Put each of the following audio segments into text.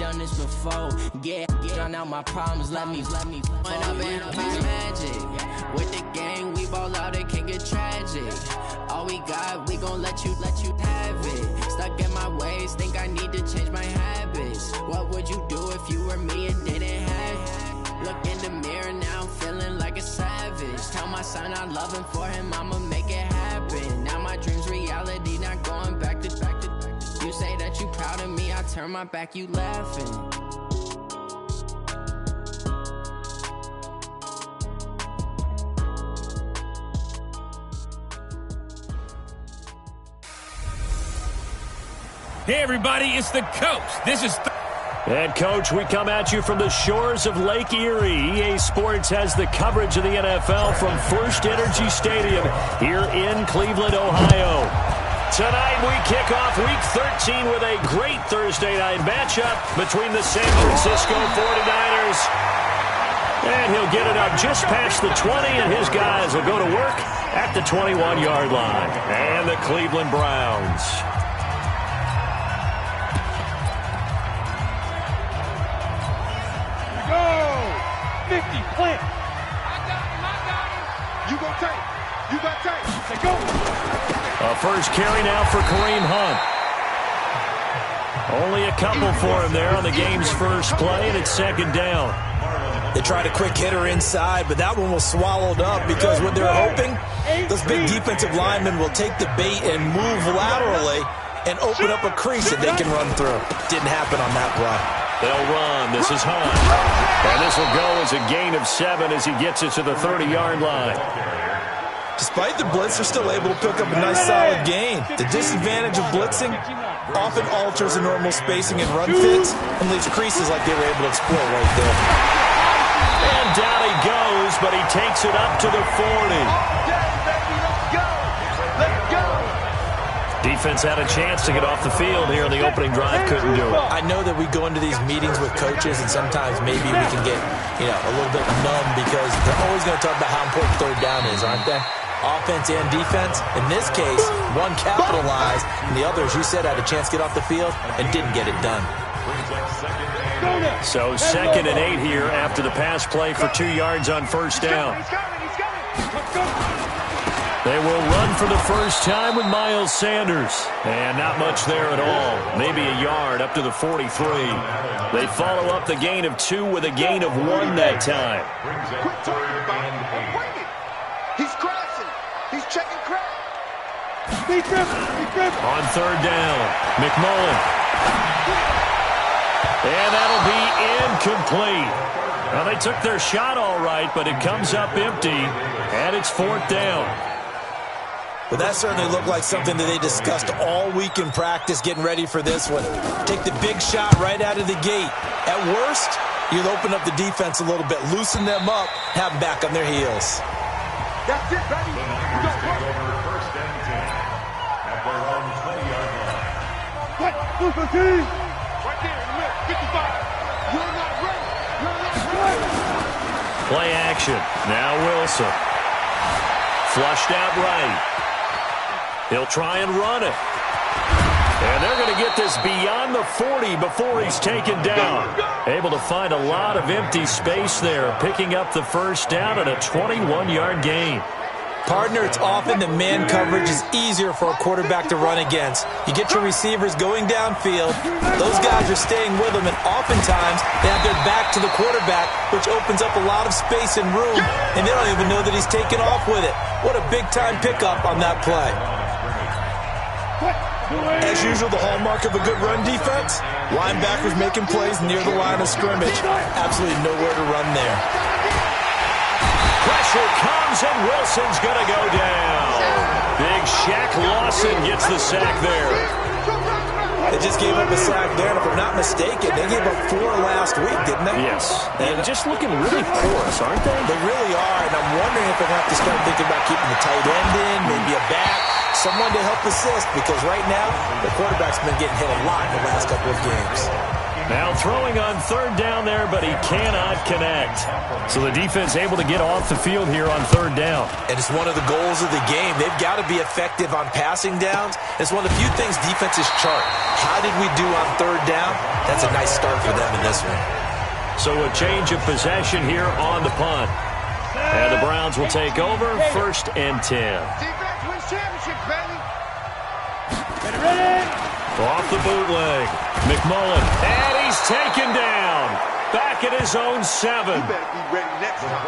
done this before. Drown out my problems, let me When I've been magic. With the gang, we ball out, it can get tragic. All we got, we gon' let you have it. Stuck in my ways, think I need to change my habits. What would you do if you were me and didn't have it? Look in the mirror, now I'm feeling like a savage. Tell my son I love him, for him I'ma make it happen. Now my dream's reality, not going back to. You say that you proud of me, I turn my back, you laughing. Hey everybody, it's the coach. This is... And, Coach, we come at you from the shores of Lake Erie. EA Sports has the coverage of the NFL from First Energy Stadium here in Cleveland, Ohio. Tonight we kick off Week 13 with a great Thursday night matchup between the San Francisco 49ers. And he'll get it up just past the 20, and his guys will go to work at the 21-yard line. And the Cleveland Browns. Plant. I got him. You gon' take. You got take. Say go. A first carry now for Kareem Hunt. Only a couple for him there on the game's first play, and it's second down. They tried a quick hitter inside, but that one was swallowed up because what they're hoping, those big defensive linemen will take the bait and move laterally and open up a crease that they can run through. Didn't happen on that play. They'll run. This is Hunt. And this will go as a gain of 7 as he gets it to the 30-yard line. Despite the blitz, they're still able to pick up a nice solid gain. The disadvantage of blitzing often alters the normal spacing and run fits and leaves creases like they were able to exploit right there. And down he goes, but he takes it up to the 40. Defense had a chance to get off the field here on the opening drive, couldn't do it. I know that we go into these meetings with coaches, and sometimes maybe we can get, a little bit numb because they're always going to talk about how important third down is, aren't they? Offense and defense. In this case, one capitalized, and the other, as you said, had a chance to get off the field and didn't get it done. So 2nd and 8 here after the pass play for 2 yards on first down. They will run for the first time with Miles Sanders. And not much there at all. Maybe a yard up to the 43. They follow up the gain of 2 with a gain of 1 that time. He's crashing. He's checking crack. On third down, McMullen. And that'll be incomplete. Well, they took their shot all right, but it comes up empty. And it's 4th down. Well, that certainly looked like something that they discussed all week in practice getting ready for this one. Take the big shot right out of the gate. At worst, you'll open up the defense a little bit, loosen them up, have them back on their heels. That's it, baby. First and 10 at their own 20-yard line. What? Right there in the middle, 55. You're not ready. You're not ready. Play action. Now Wilson. Flushed out right. He'll try and run it. And they're going to get this beyond the 40 before he's taken down. Able to find a lot of empty space there, picking up the first down and a 21-yard gain. Partner, it's often that man coverage is easier for a quarterback to run against. You get your receivers going downfield. Those guys are staying with them, and oftentimes they have their back to the quarterback, which opens up a lot of space and room, and they don't even know that he's taken off with it. What a big-time pickup on that play. As usual, the hallmark of a good run defense, linebackers making plays near the line of scrimmage. Absolutely nowhere to run there. Pressure comes, and Wilson's going to go down. Big Shaq Lawson gets the sack there. They just gave up a sack there, and if I'm not mistaken, they gave up 4 last week, didn't they? Yes. And just looking really porous, aren't they? They really are, and I'm wondering if they're going to have to start thinking about keeping the tight end in, maybe a back, someone to help assist, because right now, the quarterback's been getting hit a lot in the last couple of games. Now throwing on third down there, but he cannot connect. So the defense able to get off the field here on third down. And it's one of the goals of the game. They've got to be effective on passing downs. It's one of the few things defenses chart. How did we do on third down? That's a nice start for them in this one. So a change of possession here on the punt. And the Browns will take over, 1st and 10. Defense wins championships, baby. Ready? Off the bootleg. McMullen. And he's taken down. Back at his own 7. You better be ready next time.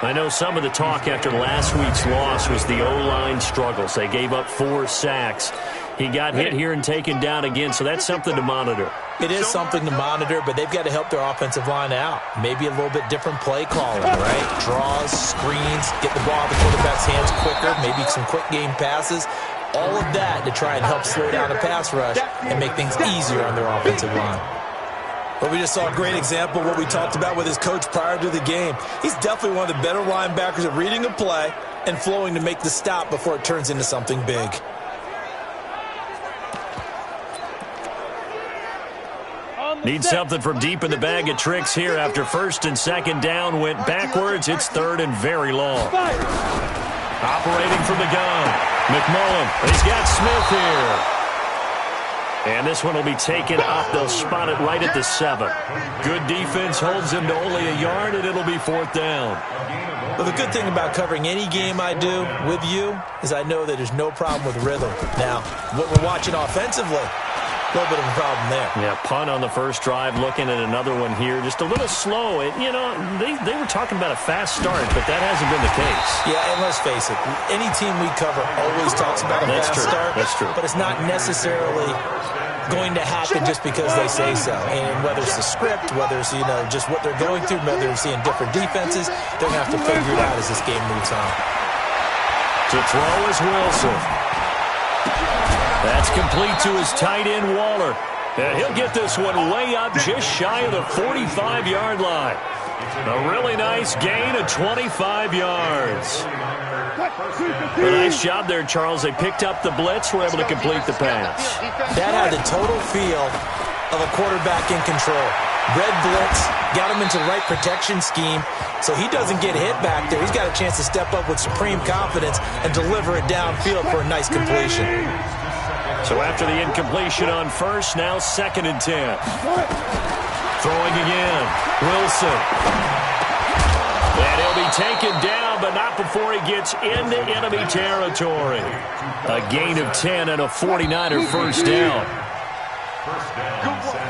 I know some of the talk after last week's loss was the O-line struggles. They gave up 4 sacks. He got hit here and taken down again, so that's something to monitor. It is something to monitor, but they've got to help their offensive line out. Maybe a little bit different play calling, right? Draws, screens, get the ball in the quarterback's hands quicker, maybe some quick game passes. All of that to try and help slow down a pass rush and make things easier on their offensive line. But we just saw a great example of what we talked about with his coach prior to the game. He's definitely one of the better linebackers at reading a play and flowing to make the stop before it turns into something big. Need something from deep in the bag of tricks here after 1st and 2nd down went backwards. It's 3rd and very long. Operating from the gun. McMullen. He's got Smith here. And this one will be taken up. They'll spot it right at the 7. Good defense holds him to only a yard, and it'll be 4th down. Well, the good thing about covering any game I do with you is I know that there's no problem with rhythm. Now, what we're watching offensively, a little bit of a problem there. Yeah, punt on the first drive, looking at another one here. Just a little slow. They were talking about a fast start, but that hasn't been the case. Yeah, and let's face it, any team we cover always talks about a fast start. That's true. But it's not necessarily going to happen just because they say so. And whether it's the script, whether it's, just what they're going through, whether they're seeing different defenses, they're going to have to figure it out as this game moves on. To throw is Wilson. That's complete to his tight end, Waller. And he'll get this one way up just shy of the 45-yard line. A really nice gain of 25 yards. A nice job there, Charles. They picked up the blitz, were able to complete the pass. That had the total feel of a quarterback in control. Red blitz, got him into the right protection scheme, so he doesn't get hit back there. He's got a chance to step up with supreme confidence and deliver it downfield for a nice completion. So after the incompletion on 1st, now 2nd and 10. Throwing again. Wilson. And he'll be taken down, but not before he gets into enemy territory. A gain of 10 and a 49er first down.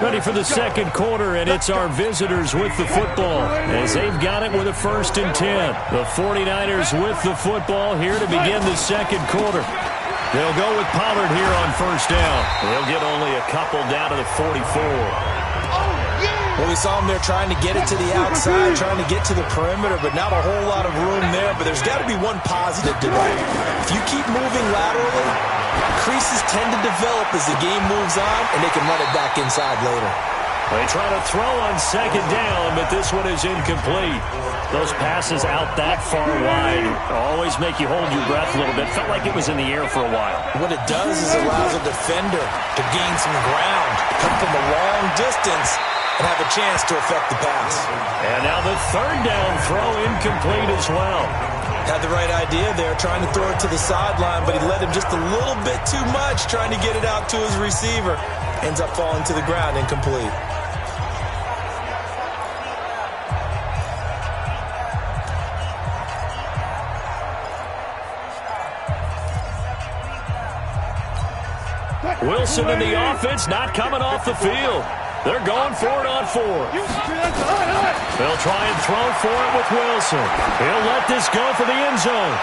Ready for the 2nd quarter, and it's our visitors with the football as they've got it with a 1st and 10. The 49ers with the football here to begin the 2nd quarter. They'll go with Pollard here on 1st down. They'll get only a couple down to the 44. Well, we saw them there trying to get it to the outside, trying to get to the perimeter, but not a whole lot of room there. But there's got to be one positive tonight. If you keep moving laterally, creases tend to develop as the game moves on, and they can run it back inside later. They try to throw on 2nd down, but this one is incomplete. Those passes out that far wide always make you hold your breath a little bit. Felt like it was in the air for a while. What it does is it allows a defender to gain some ground, come from a long distance, and have a chance to affect the pass. And now the 3rd down throw incomplete as well. Had the right idea there, trying to throw it to the sideline, but he led him just a little bit too much, trying to get it out to his receiver. Ends up falling to the ground, incomplete. Wilson in the offense, not coming off the field. They're going for it on 4th. They'll try and throw for it with Wilson. He'll let this go for the end zone.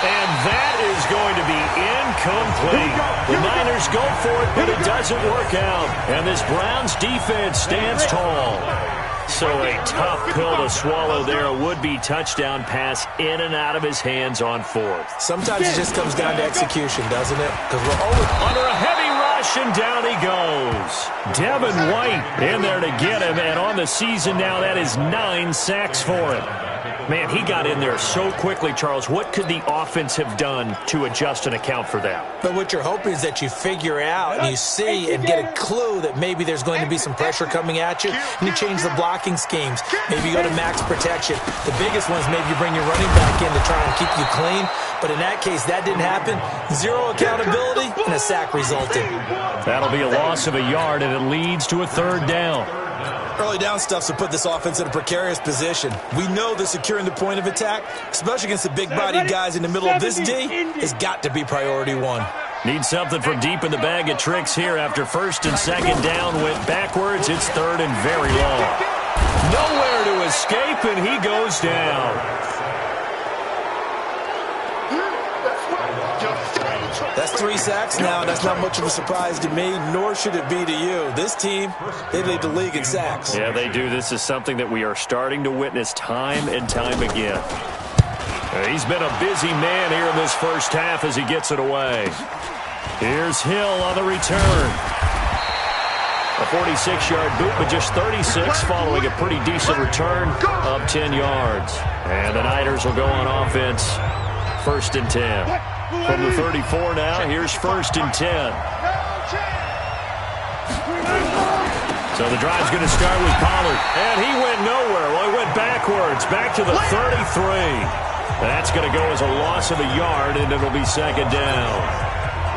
And that is going to be incomplete. The Niners go for it, but it doesn't work out. And this Browns defense stands tall. So a tough pill to swallow there. A would-be touchdown pass in and out of his hands on 4th. Sometimes it just comes down to execution, doesn't it? Because we're always under a heavy rush, and down he goes. Devin White in there to get him, and on the season now, that is 9 sacks for him. Man, he got in there so quickly, Charles. What could the offense have done to adjust and account for that? But what you're hoping is that you figure out and you see and get a clue that maybe there's going to be some pressure coming at you, and you change the blocking schemes. Maybe you go to max protection. The biggest one is maybe you bring your running back in to try and keep you clean. But in that case, that didn't happen. Zero accountability, and a sack resulted. That'll be a loss of a yard, and it leads to a 3rd down. Early down stuffs will put this offense in a precarious position. We know that securing the point of attack, especially against the big-bodied guys in the middle of this D, has got to be priority 1. Need something from deep in the bag of tricks here after 1st and 2nd down. Went backwards. It's 3rd and very long. Nowhere to escape, and he goes down. That's 3 sacks now. That's not much of a surprise to me, nor should it be to you. This team, they lead the league in sacks. Yeah, they do. This is something that we are starting to witness time and time again. He's been a busy man here in this first half as he gets it away. Here's Hill on the return. A 46-yard boot, but just 36 following a pretty decent return of 10 yards. And the Niners will go on offense. 1st and 10. From the 34 now, here's 1st and 10. So the drive's going to start with Pollard. And he went nowhere. Well, he went backwards, back to the 33. That's going to go as a loss of a yard, and it'll be 2nd down.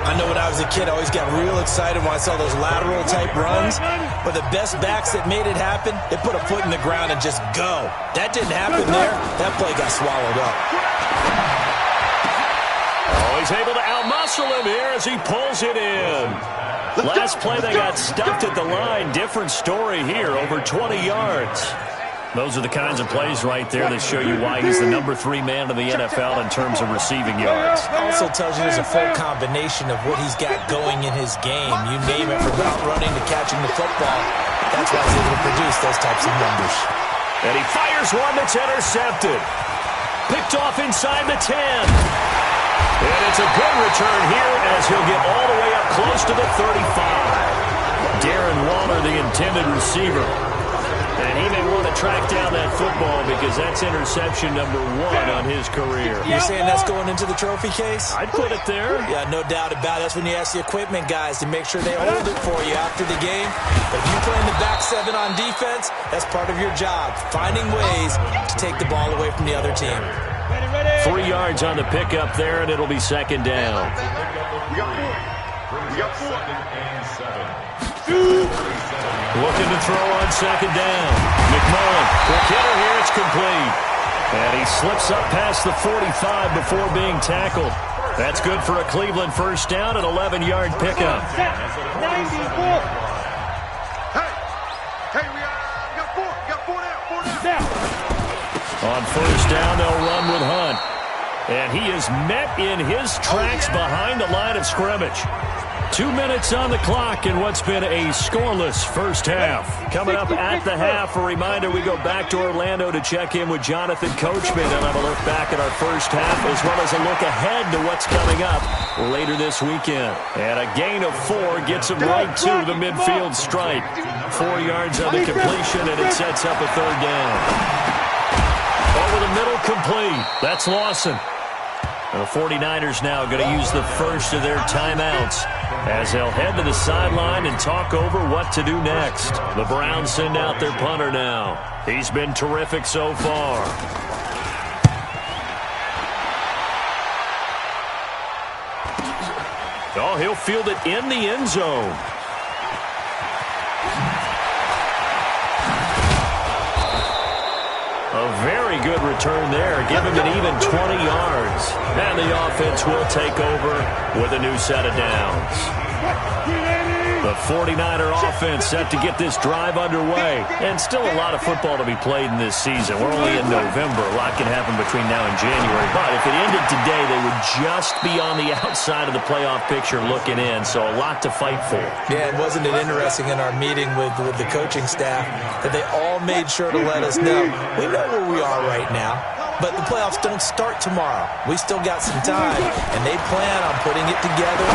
I know when I was a kid, I always got real excited when I saw those lateral-type runs. But the best backs that made it happen, they put a foot in the ground and just go. That didn't happen there. That play got swallowed up. Oh, he's able to outmuscle him here as he pulls it in. Last play, they got stuffed at the line. Different story here, over 20 yards. Those are the kinds of plays right there that show you why he's the number 3 man in the NFL in terms of receiving yards. Also tells you there's a full combination of what he's got going in his game. You name it, from route running to catching the football. That's why he's able to produce those types of numbers. And he fires one that's intercepted. Picked off inside the 10. And it's a good return here as he'll get all the way up close to the 35. Darren Waller, the intended receiver. And he may want to track down that football because that's interception number 1 on his career. You're saying that's going into the trophy case? I'd put it there. Yeah, no doubt about it. That's when you ask the equipment guys to make sure they hold it for you after the game. But if you play in the back 7 on defense, that's part of your job, finding ways to take the ball away from the other team. 3 yards on the pickup there, and it'll be 2nd down. We got 4. 2nd and 7. Looking to throw on 2nd down. McMullen, quick hitter here, it's complete. And he slips up past the 45 before being tackled. That's good for a Cleveland 1st down, an 11-yard pickup. 94. Hey, we got 4. We got 4 now. On 1st down, they'll run with Hunt. And he is met in his tracks behind the line of scrimmage. 2 minutes on the clock in what's been a scoreless first half. Coming up at the half, a reminder, we go back to Orlando to check in with Jonathan Coachman and have a look back at our first half as well as a look ahead to what's coming up later this weekend. And a gain of 4 gets him right to the midfield stripe. 4 yards on the completion, and it sets up a 3rd down. Over the middle, complete. That's Lawson. And the 49ers now going to use the first of their timeouts as they'll head to the sideline and talk over what to do next. The Browns send out their punter now. He's been terrific so far. Oh, he'll field it in the end zone. A very good return there. Give him an even 20 yards. And the offense will take over with a new set of downs. The 49er offense set to get this drive underway. And still a lot of football to be played in this season. We're only in November. A lot can happen between now and January. But if it ended today, they would just be on the outside of the playoff picture looking in. So a lot to fight for. Yeah, and wasn't it interesting in our meeting with the coaching staff that they all made sure to let us know, we know where we are right now, but the playoffs don't start tomorrow. We still got some time, and they plan on putting it together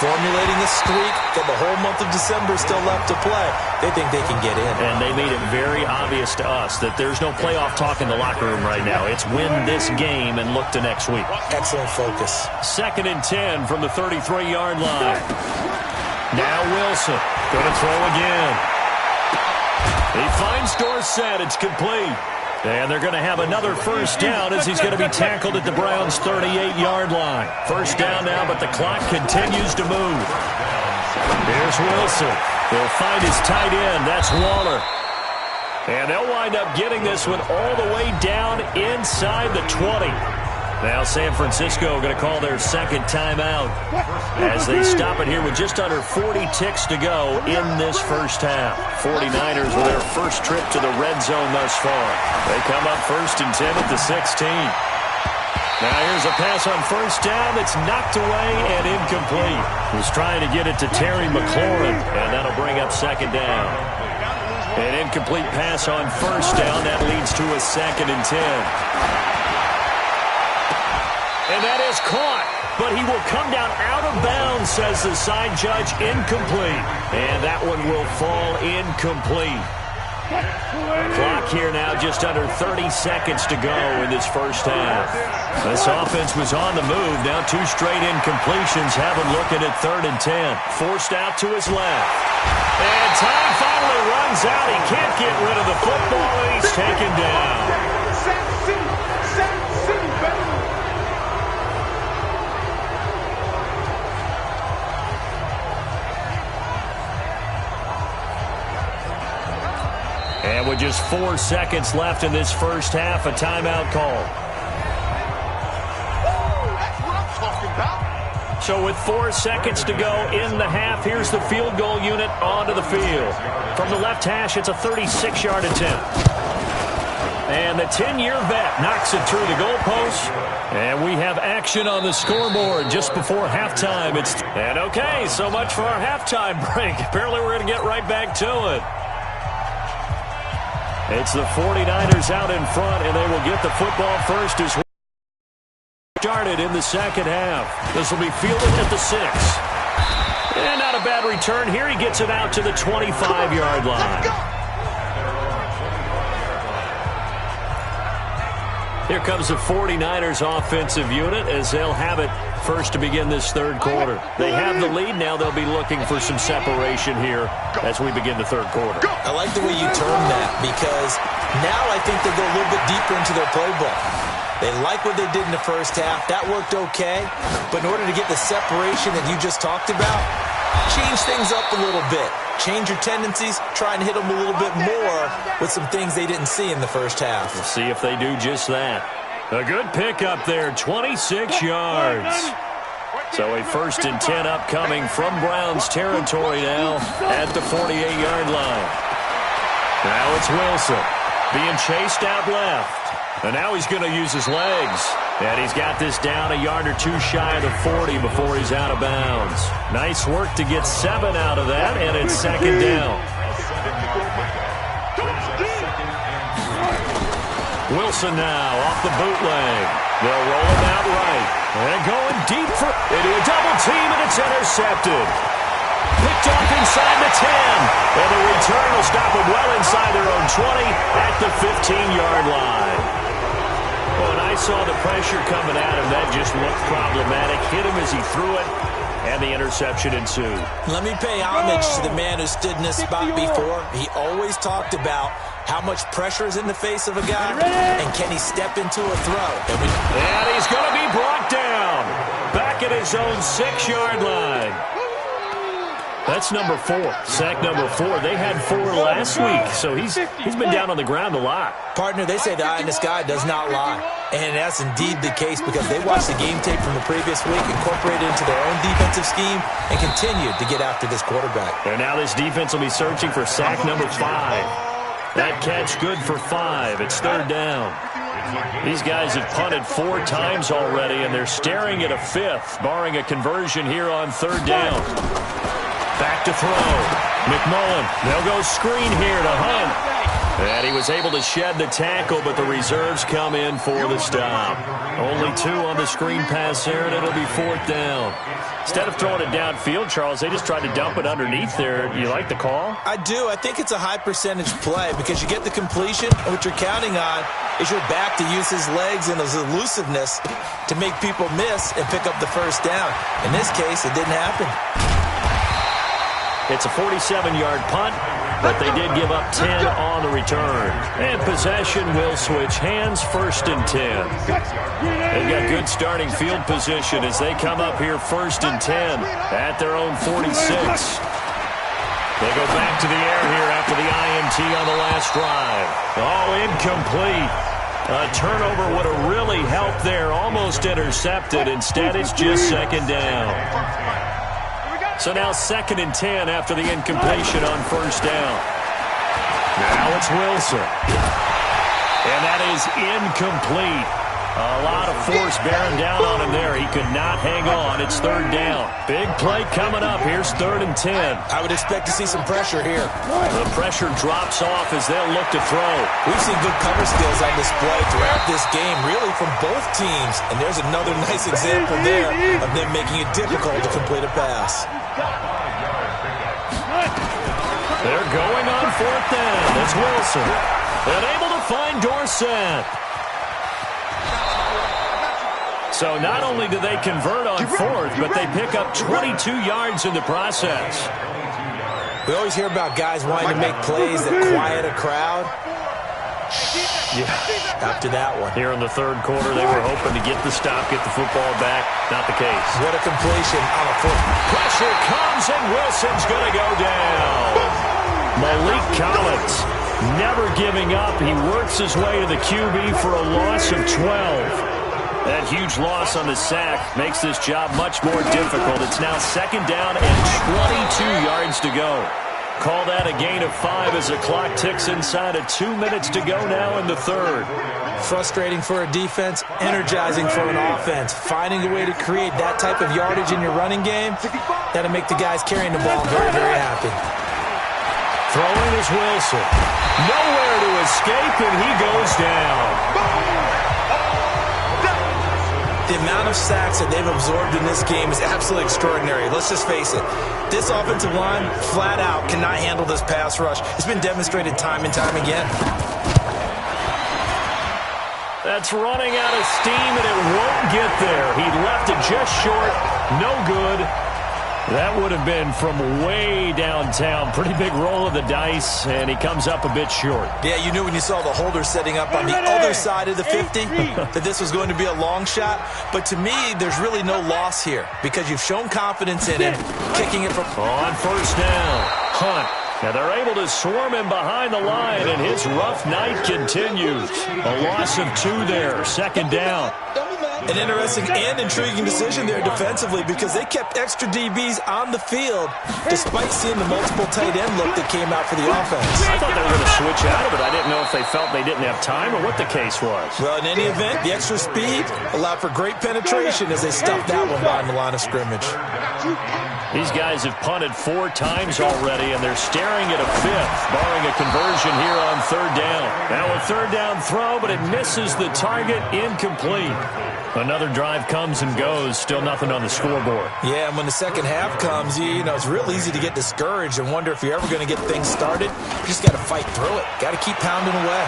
formulating a streak. Got the whole month of December still left to play. They think they can get in. And they made it very obvious to us that there's no playoff talk in the locker room right now. It's win this game and look to next week. Excellent focus. 2nd and 10 from the 33-yard line. Now Wilson going to throw again. He finds Dorsett. It's complete. And they're going to have another first down as he's going to be tackled at the Browns' 38-yard line. First down now, but the clock continues to move. Here's Wilson. He'll find his tight end. That's Waller. And they'll wind up getting this one all the way down inside the 20. Now San Francisco going to call their second timeout as they stop it here with just under 40 ticks to go in this first half. 49ers with their first trip to the red zone thus far. They come up 1st and 10 at the 16. Now here's a pass on first down that's knocked away and incomplete. He's trying to get it to Terry McLaurin, and that'll bring up 2nd down. An incomplete pass on first down. That leads to a 2nd and 10. And that is caught, but he will come down out of bounds, says the side judge. Incomplete. And that one will fall incomplete. Clock here now, just under 30 seconds to go in this first half. This offense was on the move. Now 2 straight incompletions have him looking at 3rd and 10. Forced out to his left. And time finally runs out. He can't get rid of the football, and he's taken down. And with just 4 seconds left in this first half, a timeout call. That's what I'm talking about. So with 4 seconds to go in the half, here's the field goal unit onto the field. From the left hash, it's a 36-yard attempt. And the 10-year vet knocks it through the goalpost. And we have action on the scoreboard just before halftime. And okay, so much for our halftime break. Apparently we're going to get right back to it. It's the 49ers out in front, and they will get the football first as well. Started in the second half. This will be fielded at the 6. And not a bad return here. He gets it out to the 25-yard line. Here comes the 49ers offensive unit as they'll have it first to begin this third quarter. They have the lead. Now they'll be looking for some separation here as we begin the third quarter. I like the way you term that, because now I think they go a little bit deeper into their playbook. They like what they did in the first half. That worked okay. But in order to get the separation that you just talked about, change things up a little bit. Change your tendencies, try and hit them a little bit more with some things they didn't see in the first half. We'll see if they do just that. A good pickup there, 26 yards. So a 1st and 10 upcoming from Browns territory now at the 48-yard line. Now it's Wilson being chased out left. And now he's going to use his legs. And he's got this down a yard or 2 shy of the 40 before he's out of bounds. Nice work to get 7 out of that, and it's 2nd down. Wilson now off the bootleg. They'll roll him out right. And going deep for into a double team, and it's intercepted. Picked off inside the 10. And the return will stop him well inside their own 20 at the 15-yard line. When I saw the pressure coming at him, that just looked problematic. Hit him as he threw it, and the interception ensued. Let me pay homage to the man who stood in this spot before. He always talked about how much pressure is in the face of a guy, and can he step into a throw. And he's going to be brought down back at his own 6-yard line. That's number 4. Sack number 4. They had 4 last week, so he's been down on the ground a lot. Partner, they say the eye in the sky does not lie. And that's indeed the case, because they watched the game tape from the previous week, incorporated it into their own defensive scheme, and continued to get after this quarterback. And now this defense will be searching for sack number 5. That catch good for 5. It's 3rd down. These guys have punted 4 times already, and they're staring at a 5th, barring a conversion here on 3rd down. Back to throw. McMullen. They'll go screen here to Hunt. And he was able to shed the tackle, but the reserves come in for the stop. Only 2 on the screen pass there, and it'll be 4th down. Instead of throwing it downfield, Charles, they just tried to dump it underneath there. You like the call? I do. I think it's a high percentage play because you get the completion, and what you're counting on is your back to use his legs and his elusiveness to make people miss and pick up the first down. In this case, it didn't happen. It's a 47-yard punt, but they did give up 10 on the return. And possession will switch hands, 1st and 10. They've got good starting field position as they come up here 1st and 10 at their own 46. They go back to the air here after the INT on the last drive. Oh, incomplete. A turnover would have really helped there. Almost intercepted. Instead, it's just 2nd down. So now 2nd and 10 after the incompletion on 1st down. Now it's Wilson. And that is incomplete. A lot of force bearing down on him there. He could not hang on. It's 3rd down. Big play coming up. Here's 3rd and 10. I would expect to see some pressure here. The pressure drops off as they'll look to throw. We've seen good cover skills on display throughout this game, really from both teams. And there's another nice example there of them making it difficult to complete a pass. They're going on 4th down. It's Wilson. And able to find Dorsett. So not only do they convert on 4th, but they pick up 22 yards in the process. We always hear about guys wanting to make plays that quiet a crowd. Yeah, after that one. Here in the 3rd quarter, they were hoping to get the stop, get the football back. Not the case. What a completion on a foot. Pressure comes, and Wilson's going to go down. Malik Collins never giving up. He works his way to the QB for a loss of 12. That huge loss on the sack makes this job much more difficult. It's now 2nd down and 22 yards to go. Call that a gain of 5 as the clock ticks inside of 2 minutes to go now in the 3rd. Frustrating for a defense, energizing for an offense. Finding a way to create that type of yardage in your running game, that'll make the guys carrying the ball very, very happy. Throwing is Wilson. Nowhere to escape, and he goes down. The amount of sacks that they've absorbed in this game is absolutely extraordinary. Let's just face it. This offensive line, flat out, cannot handle this pass rush. It's been demonstrated time and time again. That's running out of steam, and it won't get there. He left it just short. No good. That would have been from way downtown. Pretty big roll of the dice, and he comes up a bit short. Yeah, you knew when you saw the holder setting up on the other side of the 50 that this was going to be a long shot. But to me, there's really no loss here because you've shown confidence in him, kicking it from... On 1st down, Hunt. Now they're able to swarm him behind the line, and his rough night continues. A loss of 2 there, 2nd down. An interesting and intriguing decision there defensively because they kept extra DBs on the field despite seeing the multiple tight end look that came out for the offense. I thought they were going to switch out of it. I didn't know if they felt they didn't have time or what the case was. Well, in any event, the extra speed allowed for great penetration as they stuffed that one behind the line of scrimmage. These guys have punted 4 times already, and they're staring at a 5th, barring a conversion here on 3rd down. Now a 3rd down throw, but it misses the target, incomplete. Another drive comes and goes, still nothing on the scoreboard. Yeah, and when the second half comes, you know, it's real easy to get discouraged and wonder if you're ever going to get things started. You just got to fight through it. Got to keep pounding away.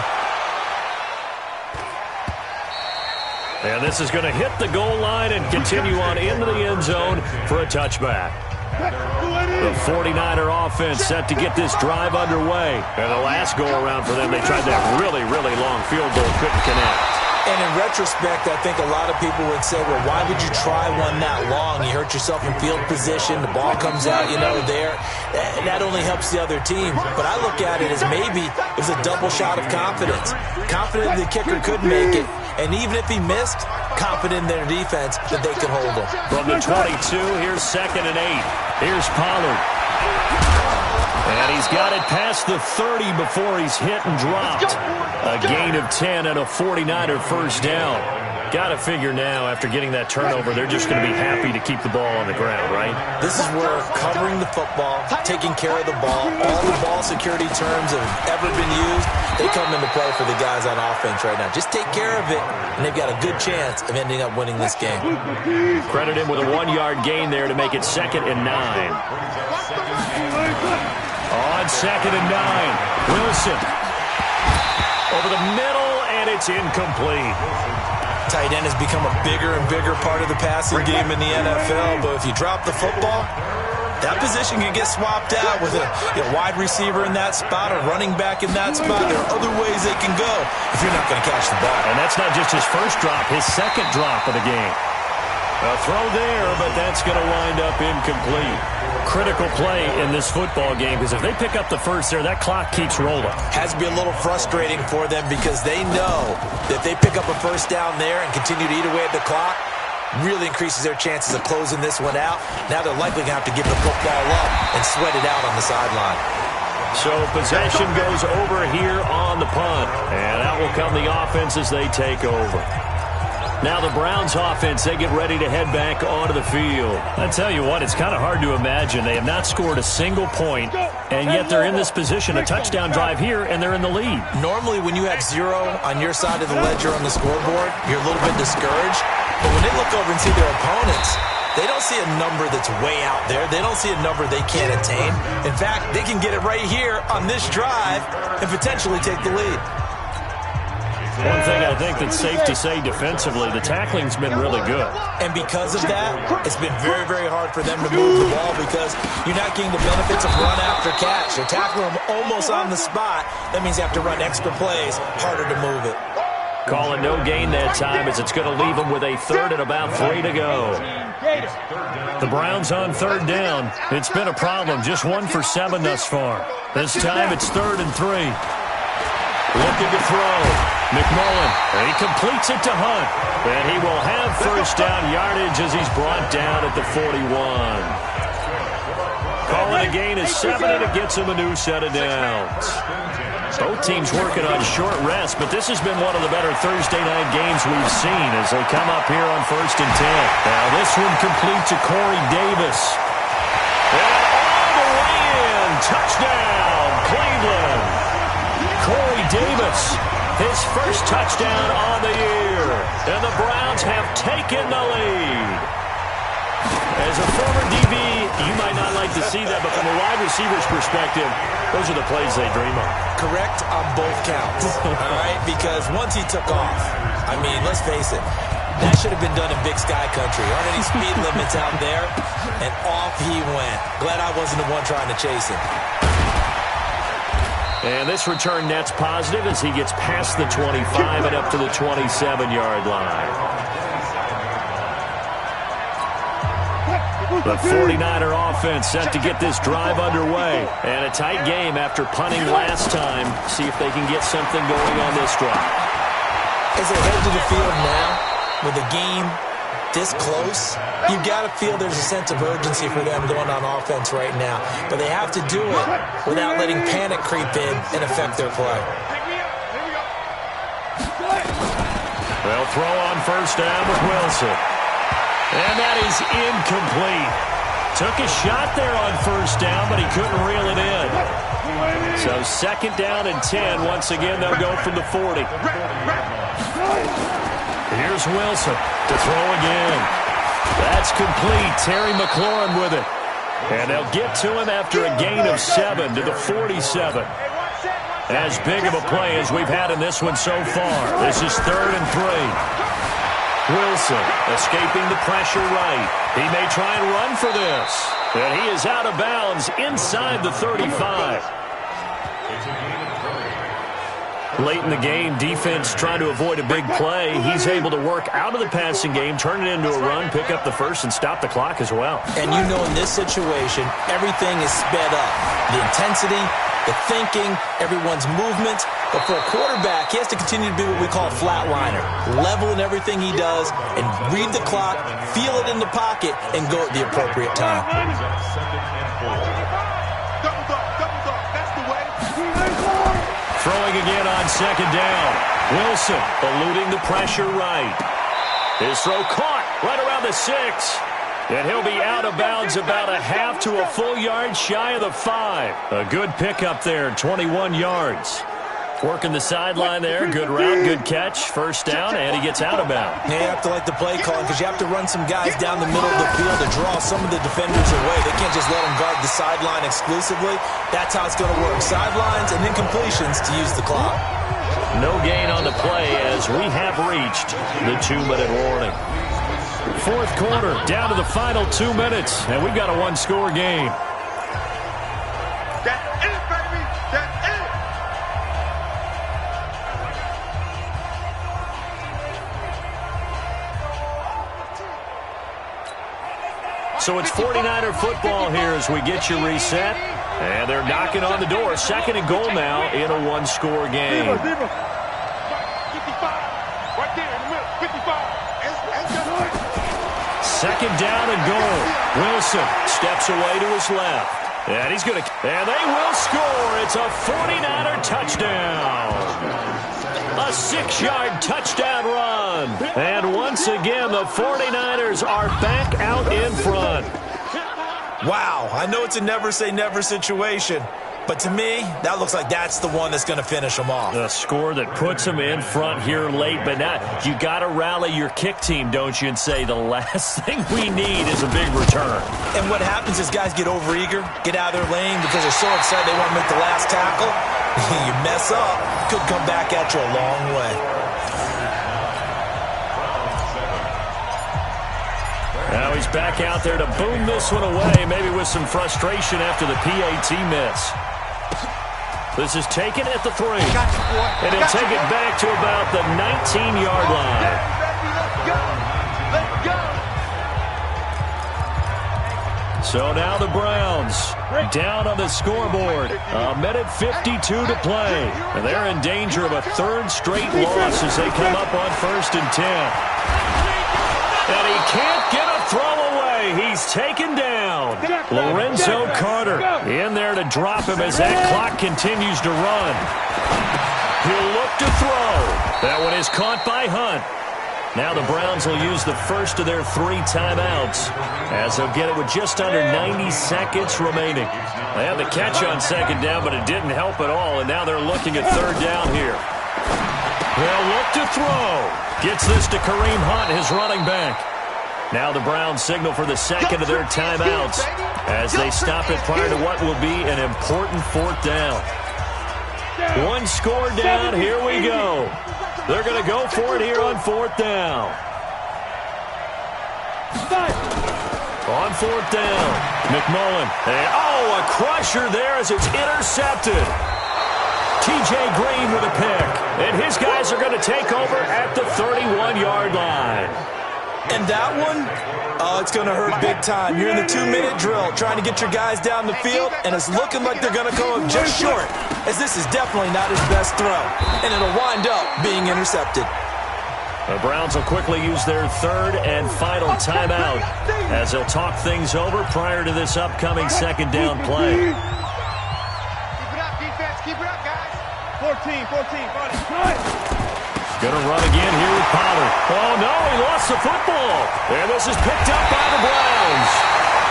And this is going to hit the goal line and continue on into the end zone for a touchback. The 49er offense set to get this drive underway. And the last go-around for them, they tried that really, really long field goal, couldn't connect. And in retrospect, I think a lot of people would say, well, why would you try one that long? You hurt yourself in field position. The ball comes out, you know, there. That only helps the other team. But I look at it as maybe it was a double shot of confidence. Confident the kicker could make it. And even if he missed, confident in their defense that they could hold him. From the 22, here's 2nd and 8. Here's Pollard. And he's got it past the 30 before he's hit and dropped. A gain of 10 and a 49er 1st down. Got to figure now, after getting that turnover, they're just going to be happy to keep the ball on the ground, right? This is where covering the football, taking care of the ball, all the ball security terms that have ever been used, they come into play for the guys on offense right now. Just take care of it, and they've got a good chance of ending up winning this game. Credit him with a 1-yard gain there to make it 2nd and 9. On 2nd and 9, Wilson over the middle, and it's incomplete. Tight end has become a bigger and bigger part of the passing game in the NFL, but if you drop the football, that position can get swapped out with a wide receiver in that spot, a running back in that spot. There are other ways they can go if you're not going to catch the ball. And that's not just his first drop, his second drop of the game. A throw there, but that's going to wind up incomplete. Critical play in this football game, because if they pick up the first there, that clock keeps rolling. Has to be a little frustrating for them because they know that if they pick up a first down there and continue to eat away at the clock, really increases their chances of closing this one out. Now they're likely going to have to give the football up and sweat it out on the sideline. So possession goes over here on the punt, and out will come the offense as they take over. Now the Browns offense, they get ready to head back onto the field. I tell you what, it's kind of hard to imagine. They have not scored a single point, and yet they're in this position, a touchdown drive here, and they're in the lead. Normally when you have 0 on your side of the ledger on the scoreboard, you're a little bit discouraged. But when they look over and see their opponents, they don't see a number that's way out there. They don't see a number they can't attain. In fact, they can get it right here on this drive and potentially take the lead. One thing I think that's safe to say defensively, the tackling's been really good. And because of that, it's been very, very hard for them to move the ball because you're not getting the benefits of run after catch. They're tackling them almost on the spot. That means you have to run extra plays, harder to move it. Calling no gain that time as it's going to leave them with a 3rd and about 3 to go. The Browns on 3rd down. It's been a problem. Just 1 for 7 thus far. This time it's 3rd and 3. Looking to throw. McMullen, he completes it to Hunt. And he will have first down yardage as he's brought down at the 41. Calling a gain of 7, and it gets him a new set of downs. Both teams working on short rest, but this has been one of the better Thursday night games we've seen as they come up here on 1st and 10. Now this one complete to Corey Davis. And all the way in. Touchdown, Cleveland. Corey Davis, his first touchdown on the year. And the Browns have taken the lead. As a former DB, you might not like to see that, but from a wide receiver's perspective, those are the plays they dream of. Correct on both counts, all right? Because once he took off, I mean, let's face it, that should have been done in Big Sky Country. Aren't any speed limits out there? And off he went. Glad I wasn't the one trying to chase him. And this return net's positive as he gets past the 25 and up to the 27-yard line. The 49er offense set to get this drive underway. And a tight game after punting last time. See if they can get something going on this drive. As they head to the field now, with the game this close, you've got to feel there's a sense of urgency for them going on offense right now. But they have to do it without letting panic creep in and affect their play. They'll throw on first down with Wilson. And that is incomplete. Took a shot there on first down, but he couldn't reel it in. So 2nd down and 10. Once again, they'll go from the 40. Here's Wilson to throw again. That's complete. Terry McLaurin with it. And they'll get to him after a gain of 7 to the 47. As big of a play as we've had in this one so far. This is 3rd and 3. Wilson escaping the pressure right. He may try and run for this. And he is out of bounds inside the 35. Late in the game, defense trying to avoid a big play. He's able to work out of the passing game, turn it into a run, pick up the first, and stop the clock as well. And you know in this situation, everything is sped up. The intensity, the thinking, everyone's movement. But for a quarterback, he has to continue to be what we call a flatliner. Level in everything he does and read the clock, feel it in the pocket, and go at the appropriate time. Throwing again on 2nd down. Wilson eluding the pressure right. His throw caught right around the 6. And he'll be out of bounds about a half to a full yard shy of the 5. A good pickup there, 21 yards. Working the sideline there. Good route, good catch. First down, and he gets out of bounds. Yeah, you have to like the play calling because you have to run some guys down the middle of the field to draw some of the defenders away. They can't just let them guard the sideline exclusively. That's how it's going to work. Sidelines and then completions to use the clock. No gain on the play as we have reached the 2-minute warning. Fourth quarter, down to the final 2 minutes, and we've got a one-score game. That's it, baby. That's it. So it's 49er football here as we get you reset. And they're knocking on the door. 2nd and goal now in a one-score game. 55. Right there in the middle. 55. 2nd down and goal. Wilson steps away to his left. And he's going to... And they will score. It's a 49er touchdown. A 6-yard touchdown run. And once again, the 49ers are back out in front. Wow, I know it's a never-say-never situation, but to me, that looks like that's the one that's going to finish them off. A score that puts them in front here late, but now you got to rally your kick team, don't you, and say the last thing we need is a big return. And what happens is guys get overeager, get out of their lane because they're so excited they want to make the last tackle. You mess up, could come back at you a long way. Now he's back out there to boom this one away, maybe with some frustration after the PAT miss. This is taken at the 3. And he'll take it back to about the 19-yard line. Let's go. So now the Browns down on the scoreboard. 1:52 to play. And they're in danger of a 3rd straight loss as they come up on 1st and 10. And he can't get a throw away. He's taken down. Lorenzo Carter in there to drop him as that clock continues to run. He'll look to throw. That one is caught by Hunt. Now the Browns will use the first of their 3 timeouts as they'll get it with just under 90 seconds remaining. They had the catch on 2nd down, but it didn't help at all, and now they're looking at 3rd down here. They'll look to throw. Gets this to Kareem Hunt, his running back. Now the Browns signal for the 2nd of their timeouts as they stop it prior to what will be an important 4th down. One score down, here we go. They're going to go for it here on 4th down. On 4th down, McMullen. And, a crusher there as it's intercepted. T.J. Green with a pick. And his guys are going to take over at the 31-yard line. And that one, it's going to hurt big time. You're in the 2-minute drill trying to get your guys down the field, and it's looking like they're going to come up just short, as this is definitely not his best throw. And it'll wind up being intercepted. The Browns will quickly use their 3rd and final timeout as they'll talk things over prior to this upcoming 2nd down play. Keep it up, defense. Keep it up, guys. 14. Going to run again here with Pollard. Oh, no, he lost the football. And this is picked up by the Browns.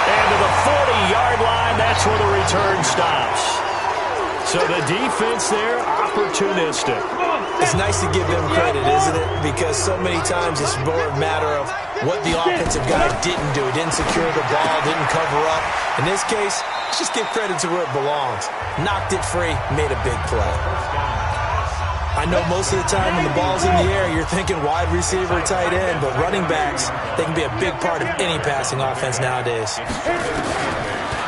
And to the 40-yard line, that's where the return stops. So the defense there, opportunistic. It's nice to give them credit, isn't it? Because so many times it's more a matter of what the offensive guy didn't do. He didn't secure the ball, didn't cover up. In this case, let's just give credit to where it belongs. Knocked it free, made a big play. I know most of the time when the ball's in the air, you're thinking wide receiver, tight end, but running backs, they can be a big part of any passing offense nowadays.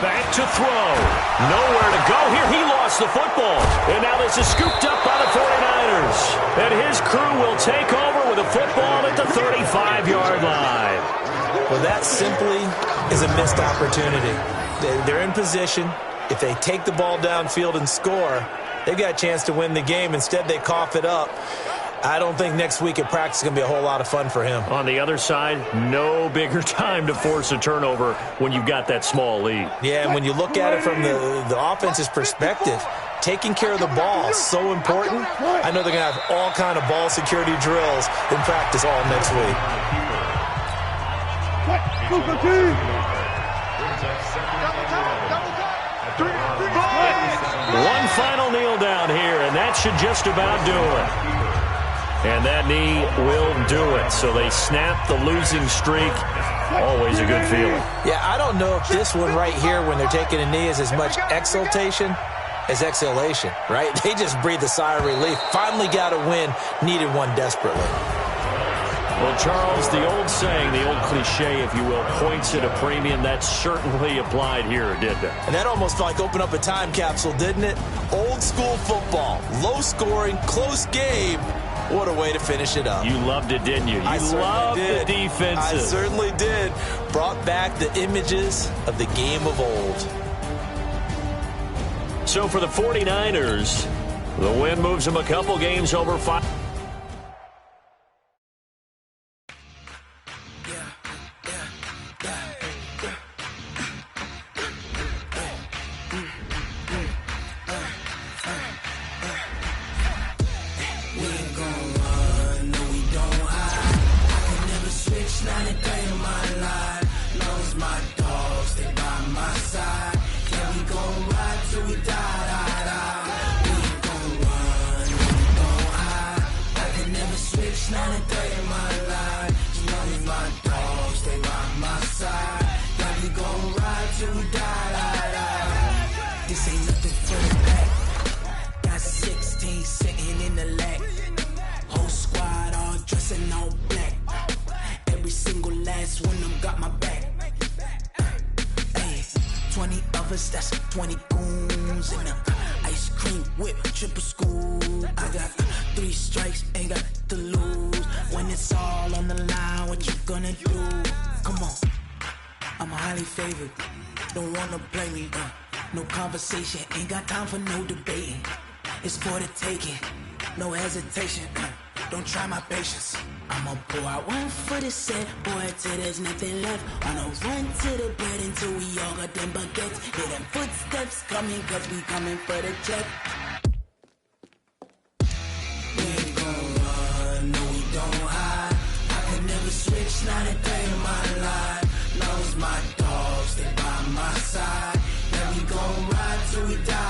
Back to throw. Nowhere to go here. He lost the football. And now this is scooped up by the 49ers. And his crew will take over with a football at the 35-yard line. Well, that simply is a missed opportunity. They're in position. If they take the ball downfield and score, they've got a chance to win the game. Instead, they cough it up. I don't think next week at practice is going to be a whole lot of fun for him. On the other side, no bigger time to force a turnover when you've got that small lead. Yeah, and when you look at it from the offense's perspective, taking care of the ball is so important. I know they're going to have all kind of ball security drills in practice all next week. Super team. One final kneel down here, and that should just about do it. And that knee will do it. So they snap the losing streak. Always a good feeling. Yeah, I don't know if this one right here, when they're taking a knee, is as much exultation as exhalation, right? They just breathe a sigh of relief. Finally got a win. Needed one desperately. Well, Charles, the old saying, the old cliche, if you will, points at a premium. That certainly applied here, didn't it? And that almost like opened up a time capsule, didn't it? Old school football. Low scoring, close game. What a way to finish it up. You loved it, didn't you? You loved the defenses. I certainly did. Brought back the images of the game of old. So for the 49ers, the win moves them a couple games over 5. That's 20 goons and a ice cream whip, triple school. I got 3 strikes, ain't got to lose. When it's all on the line, what you gonna do? Come on, I'm highly favored. Don't wanna play me, no conversation. Ain't got time for no debating. It's for the taking, no hesitation. Don't try my patience. I'ma pull out one for the set, boy, till there's nothing left. On a run to the bed until we all got them baguettes. Hear them footsteps coming, cause we coming for the check. We ain't gon' run, no we don't hide. I can never switch, not a day in my life. Lost my dogs, they by my side. Yeah, we gon' ride till we die.